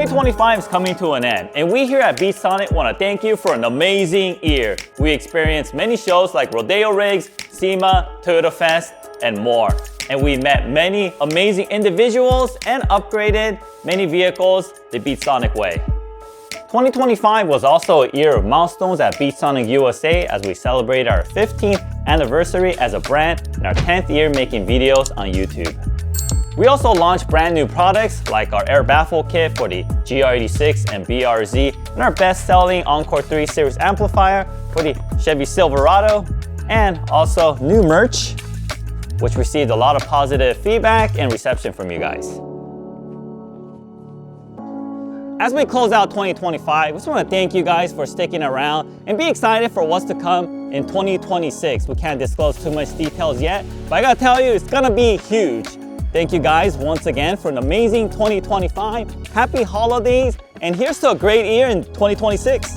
2025 is coming to an end, and we here at BeatSonic want to thank you for an amazing year. We experienced many shows like Rodeo Rigs, Sema, Toyota Fest, and more. And we met many amazing individuals and upgraded many vehicles the BeatSonic way. 2025 was also a year of milestones at BeatSonic USA as we celebrated our 15th anniversary as a brand and our 10th year making videos on YouTube. We also launched brand new products like our Air Baffle Kit for the GR86 and BRZ and our best-selling Encore 3 Series amplifier for the Chevy Silverado, and also new merch, which received a lot of positive feedback and reception from you guys. As we close out 2025, we just want to thank you guys for sticking around and be excited for what's to come in 2026. We can't disclose too much details yet, but I gotta tell you, it's gonna be huge. Thank you guys once again for an amazing 2025. Happy holidays, and here's to a great year in 2026.